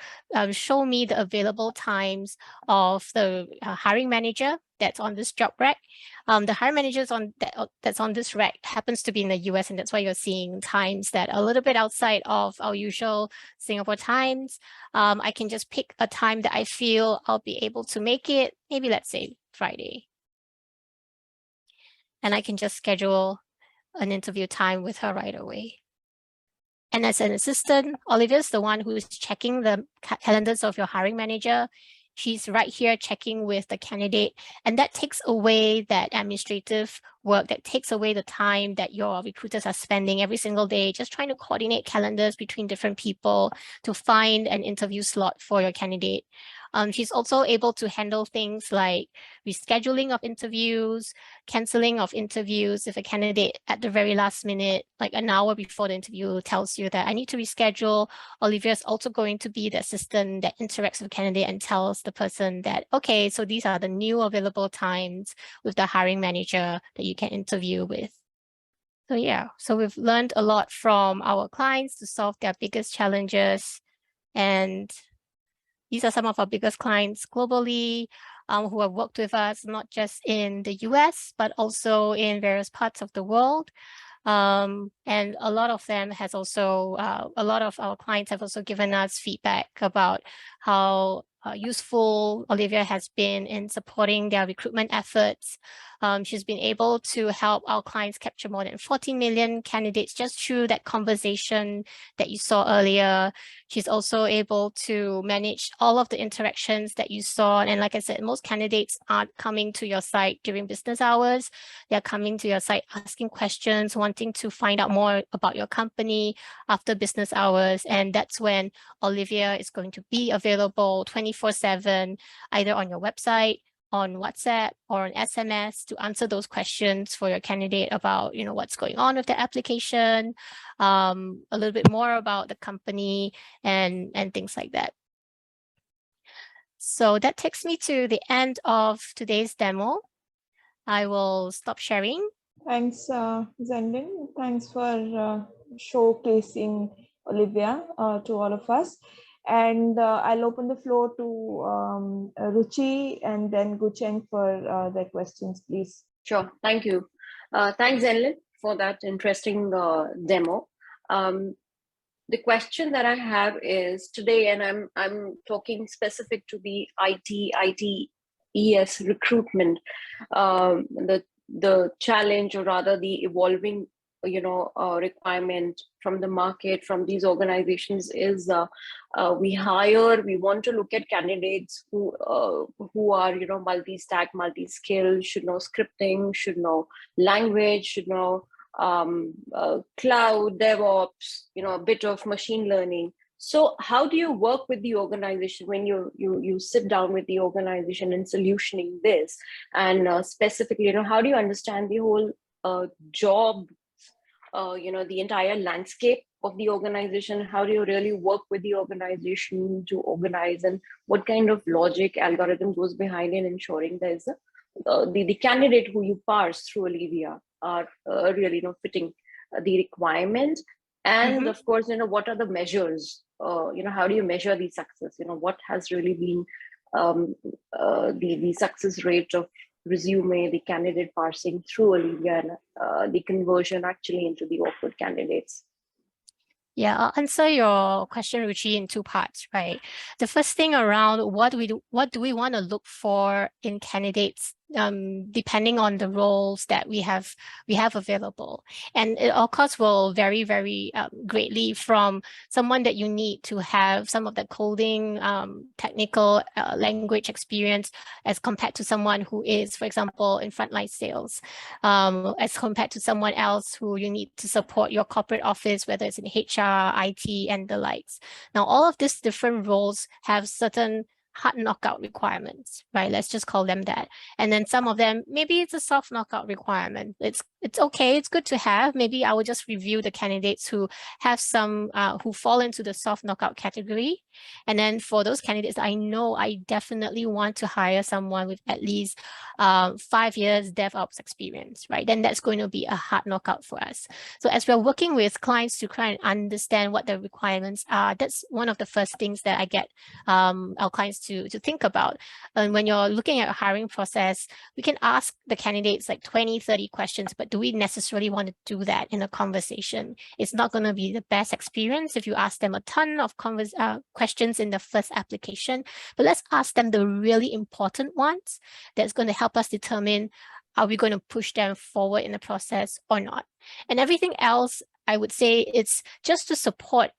show me the available times of the hiring manager that's on this job rec. The hiring managers that's on this rec happens to be in the US, and that's why you're seeing times that are a little bit outside of our usual Singapore times. I can just pick a time that I feel I'll be able to make it, maybe let's say Friday. And I can just schedule an interview time with her right away. And as an assistant, Olivia's the one who's checking the calendars of your hiring manager. She's right here checking with the candidate, and that takes away that administrative work, that takes away the time that your recruiters are spending every single day just trying to coordinate calendars between different people to find an interview slot for your candidate. She's also able to handle things like rescheduling of interviews, canceling of interviews. If a candidate at the very last minute, like an hour before the interview, tells you that I need to reschedule, Olivia's also going to be the assistant that interacts with the candidate and tells the person that, okay, so these are the new available times with the hiring manager that you can interview with. So yeah, so we've learned a lot from our clients to solve their biggest challenges. And these are some of our biggest clients globally who have worked with us, not just in the US, but also in various parts of the world. And a lot of them has also, a lot of our clients have also given us feedback about how useful Olivia has been in supporting their recruitment efforts. She's been able to help our clients capture more than 14 million candidates just through that conversation that you saw earlier. She's also able to manage all of the interactions that you saw. And like I said, most candidates aren't coming to your site during business hours. They're coming to your site asking questions, wanting to find out more about your company after business hours. And that's when Olivia is going to be available 24/7, either on your website, on WhatsApp, or on SMS to answer those questions for your candidate about, you know, what's going on with the application, a little bit more about the company and things like that. So that takes me to the end of today's demo. I will stop sharing. Thanks, Zhenlin. Thanks for showcasing Olivia to all of us. And I'll open the floor to Ruchi and then Gucheng for their questions, please. Sure, thank you. Thanks, Zhenlin, for that interesting demo. The question that I have is today, and I'm talking specific to the ITES recruitment, the challenge, or rather the evolving, requirement from the market, from these organizations is we want to look at candidates who are, multi-stack, multi-skill, should know scripting, should know language, should know cloud, DevOps, a bit of machine learning. So how do you work with the organization when you sit down with the organization in solutioning this? And specifically, how do you understand the whole job, the entire landscape of the organization? How do you really work with the organization to organize, and what kind of logic algorithm goes behind in ensuring there's the candidate who you parse through Olivia are really fitting the requirements? And of course, what are the measures? How do you measure the success? What has really been the success rate of resume, the candidate parsing through Olivia, and the conversion actually into the offered candidates? Yeah, I'll answer your question, Ruchi, in two parts, right? The first thing around what do we want to look for in candidates, depending on the roles that we have available. And it of course will vary very greatly from someone that you need to have some of the coding, technical language experience as compared to someone who is, for example, in frontline sales, as compared to someone else who you need to support your corporate office, whether it's in HR, IT, and the likes. Now, all of these different roles have certain hard knockout requirements, right? Let's just call them that. And then some of them, maybe it's a soft knockout requirement. It's okay, it's good to have. Maybe I will just review the candidates who have some, who fall into the soft knockout category. And then for those candidates, I know I definitely want to hire someone with at least 5 years DevOps experience, right? Then that's going to be a hard knockout for us. So as we're working with clients to try and understand what the requirements are, that's one of the first things that I get our clients to think about. And when you're looking at a hiring process, we can ask the candidates like 20, 30 questions, but do we necessarily want to do that in a conversation? It's not going to be the best experience if you ask them a ton of questions in the first application, but let's ask them the really important ones that's going to help us determine, are we going to push them forward in the process or not? And everything else, I would say it's just to support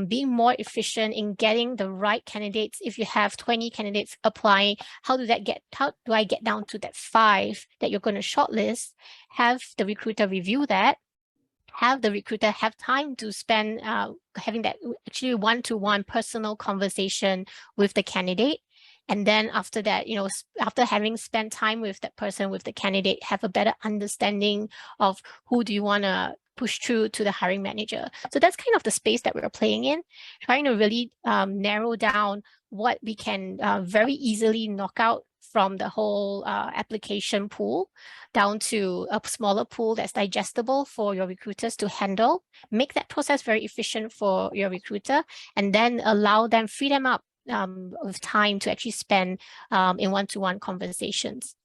being more efficient in getting the right candidates. If you have 20 candidates applying, how do I get down to that 5 that you're going to shortlist? Have the recruiter review that. Have the recruiter have time to spend having that actually one-to-one personal conversation with the candidate. And then after that, after having spent time with that person, with the candidate, have a better understanding of who do you want to push through to the hiring manager. So that's kind of the space that we're playing in, trying to really narrow down what we can very easily knock out from the whole application pool down to a smaller pool that's digestible for your recruiters to handle, make that process very efficient for your recruiter, and then allow them, free them up with time to actually spend in one-to-one conversations.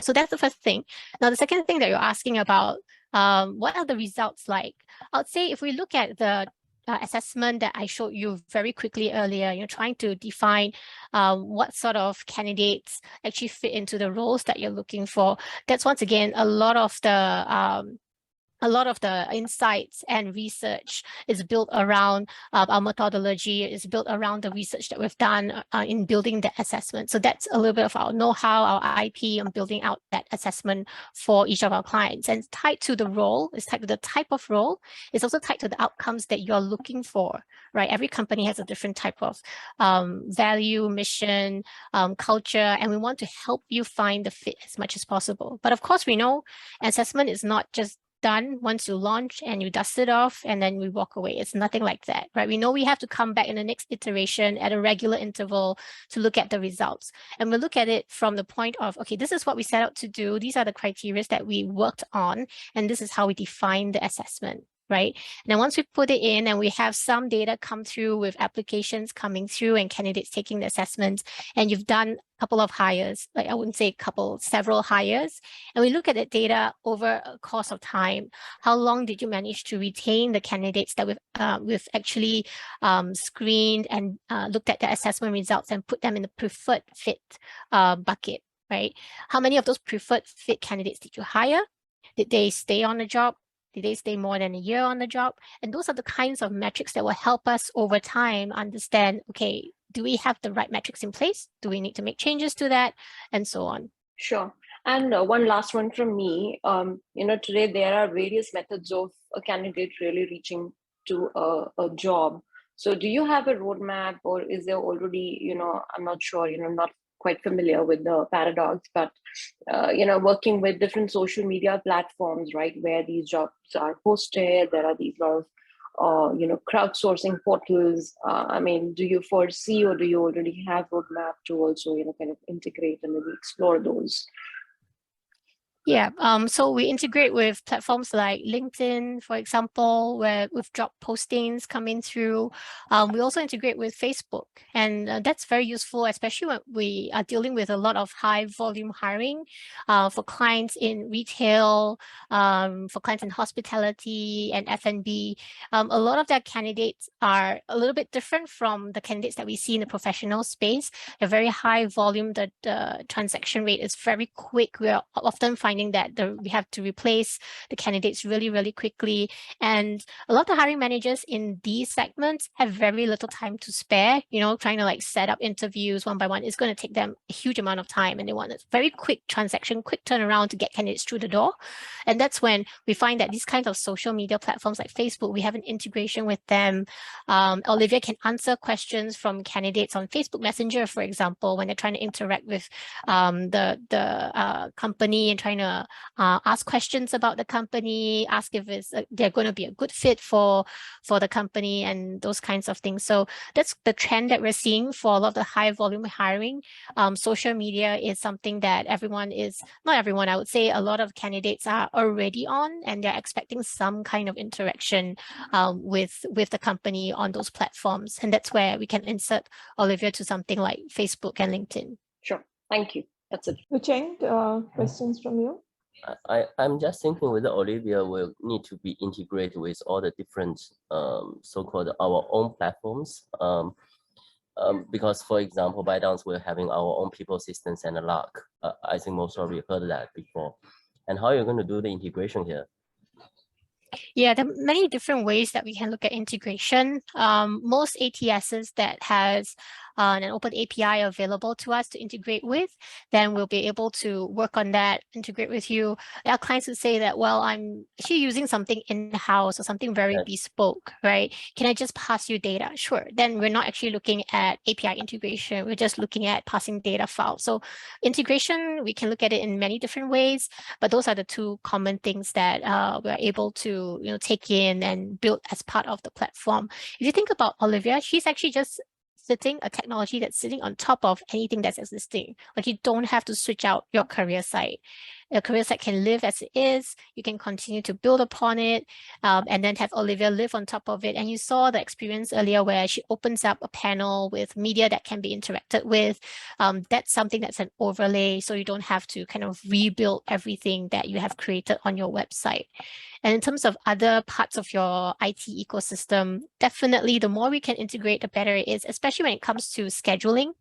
So that's the first thing. Now, the second thing that you're asking about, what are the results like? I would say if we look at the assessment that I showed you very quickly earlier, trying to define what sort of candidates actually fit into the roles that you're looking for. That's once again a lot of the insights and research is built around our methodology, is built around the research that we've done in building the assessment. So that's a little bit of our know-how, our IP on building out that assessment for each of our clients. And it's tied to the role, it's tied to the type of role, it's also tied to the outcomes that you're looking for, right? Every company has a different type of value, mission, culture, and we want to help you find the fit as much as possible. But of course, we know assessment is not just done once you launch and you dust it off and then we walk away. It's nothing like that, right? We know we have to come back in the next iteration at a regular interval to look at the results. And we look at it from the point of, okay, this is what we set out to do. These are the criteria that we worked on, and this is how we define the assessment, right? And then once we put it in and we have some data come through with applications coming through and candidates taking the assessments, and you've done a couple of hires, like I wouldn't say a couple, several hires, and we look at the data over a course of time. How long did you manage to retain the candidates that we've actually screened and looked at the assessment results and put them in the preferred fit bucket, right? How many of those preferred fit candidates did you hire? Did they stay on the job? Did they stay more than a year on the job? And those are the kinds of metrics that will help us over time understand, okay, do we have the right metrics in place? Do we need to make changes to that? And so on. Sure. And one last one from me. Today there are various methods of a candidate really reaching to a job. So do you have a roadmap, or is there already, I'm not sure, not quite familiar with the paradox, but working with different social media platforms, right, where these jobs are posted, there are these lot of crowdsourcing portals. Do you foresee, or do you already have roadmap to also kind of integrate and maybe explore those? Yeah, so we integrate with platforms like LinkedIn, for example, where with job postings coming through. We also integrate with Facebook, and that's very useful, especially when we are dealing with a lot of high volume hiring for clients in retail, for clients in hospitality and F&B. A lot of their candidates are a little bit different from the candidates that we see in the professional space. They're very high volume, the transaction rate is very quick. We are often finding that we have to replace the candidates really, really quickly. And a lot of the hiring managers in these segments have very little time to spare, trying to like set up interviews one by one. It's going to take them a huge amount of time, and they want a very quick transaction, quick turnaround to get candidates through the door. And that's when we find that these kinds of social media platforms like Facebook, we have an integration with them. Olivia can answer questions from candidates on Facebook Messenger, for example, when they're trying to interact with the company and trying to ask questions about the company, ask if they're going to be a good fit for the company and those kinds of things. So that's the trend that we're seeing for a lot of the high volume hiring. Social media is something that not everyone, I would say a lot of candidates are already on, and they're expecting some kind of interaction with the company on those platforms. And that's where we can insert Olivia to something like Facebook and LinkedIn. Sure, thank you. That's it. Hryech, questions from you? I'm just thinking whether Olivia will need to be integrated with all the different so-called our own platforms. Because, for example, ByteDance, we're having our own people systems and a log. I think most of you heard that before. And how are you going to do the integration here? Yeah, there are many different ways that we can look at integration. Most ATSs that has an open API available to us to integrate with, then we'll be able to work on that, integrate with you. Our clients would say that, well, I'm actually using something in-house or something very bespoke, right? Can I just pass you data? Sure. Then we're not actually looking at API integration. We're just looking at passing data files. So integration, we can look at it in many different ways, but those are the two common things that we're able to take in and build as part of the platform. If you think about Olivia, she's actually just a technology that's sitting on top of anything that's existing. Like, you don't have to switch out your career site. Your career site can live as it is. You can continue to build upon it, and then have Olivia live on top of it. And you saw the experience earlier where she opens up a panel with media that can be interacted with. That's something that's an overlay, so you don't have to kind of rebuild everything that you have created on your website. And in terms of other parts of your IT ecosystem, definitely the more we can integrate, the better it is, especially when it comes to scheduling,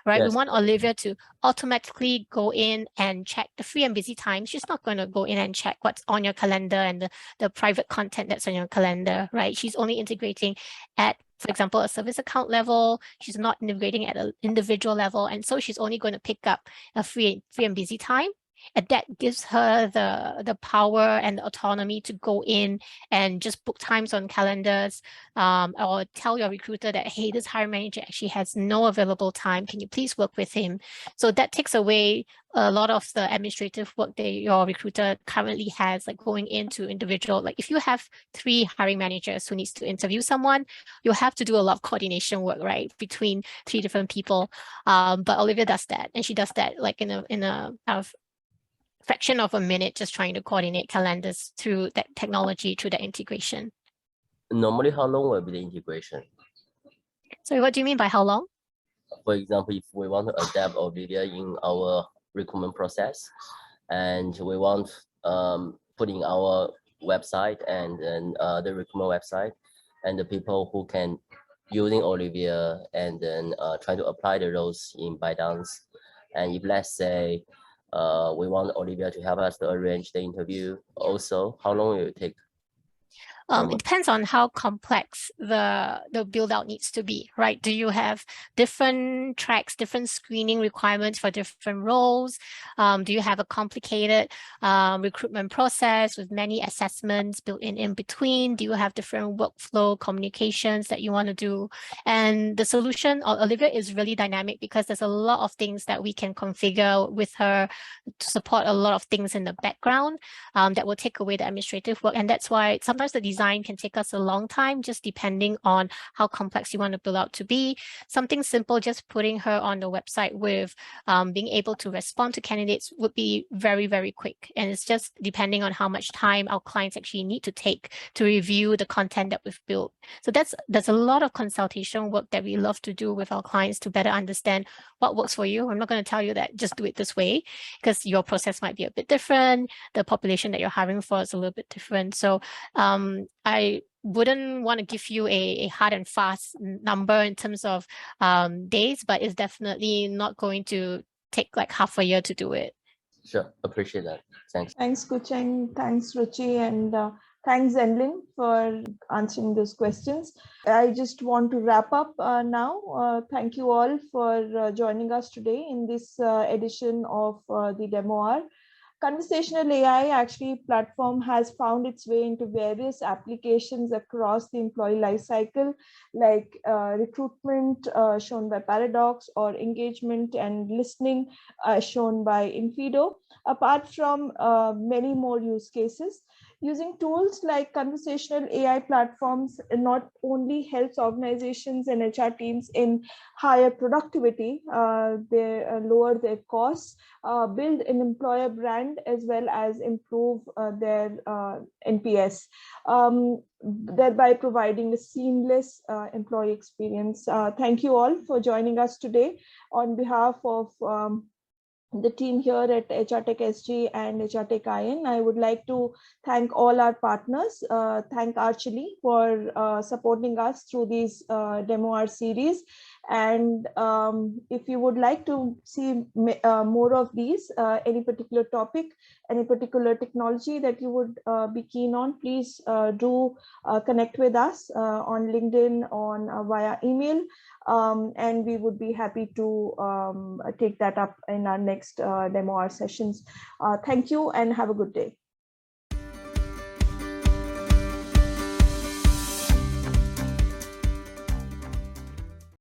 right? Yes. We want Olivia to automatically go in and check the free and busy time. She's not going to go in and check what's on your calendar and the private content that's on your calendar, right? She's only integrating at, for example, a service account level. She's not integrating at an individual level. And so she's only going to pick up a free and busy time. And that gives her the power and the autonomy to go in and just book times on calendars, or tell your recruiter that, hey, this hiring manager actually has no available time. Can you please work with him? So that takes away a lot of the administrative work that your recruiter currently has, like going into individual. Like, if you have 3 hiring managers who needs to interview someone, you'll have to do a lot of coordination work, right, between 3 different people. But Olivia does that, and she does that like in a fraction of a minute, just trying to coordinate calendars through that technology, through that integration. Normally, how long will be the integration? So what do you mean by how long? For example, if we want to adapt Olivia in our recruitment process, and we want putting our website and then the recruitment website, and the people who can using Olivia and then try to apply the roles in ByteDance. And if, let's say, we want Olivia to help us to arrange the interview also, how long will it take? It depends on how complex the build out needs to be, right? Do you have different tracks, different screening requirements for different roles? Do you have a complicated recruitment process with many assessments built in between? Do you have different workflow communications that you want to do? And the solution, Olivia, is really dynamic because there's a lot of things that we can configure with her to support a lot of things in the background that will take away the administrative work. And that's why sometimes the design can take us a long time, just depending on how complex you want to build out to be. Something simple, just putting her on the website with being able to respond to candidates would be very, very quick. And it's just depending on how much time our clients actually need to take to review the content that we've built. So there's a lot of consultation work that we love to do with our clients to better understand what works for you. I'm not going to tell you that just do it this way, because your process might be a bit different. The population that you're hiring for is a little bit different. So I wouldn't want to give you a hard and fast number in terms of days, but it's definitely not going to take like half a year to do it. Sure, appreciate that. Thanks. Thanks, Kucheng. Thanks, Ruchi, and thanks, Zhenlin, for answering those questions. I just want to wrap up now. Thank you all for joining us today in this edition of the Demo Hour. Conversational AI actually platform has found its way into various applications across the employee lifecycle, like recruitment shown by Paradox, or engagement and listening shown by inFeedo, apart from many more use cases. Using tools like conversational AI platforms not only helps organizations and HR teams in higher productivity, they lower their costs, build an employer brand, as well as improve their NPS, thereby providing a seamless employee experience. Thank you all for joining us today. On behalf of the team here at hrtech.sg and hrtech.in, I would like to thank all our partners. Thank Archely for supporting us through these Demo Hour series, And if you would like to see more of these, any particular topic, any particular technology that you would be keen on, please do connect with us on LinkedIn, on via email, and we would be happy to take that up in our next demo hour sessions. Thank you and have a good day.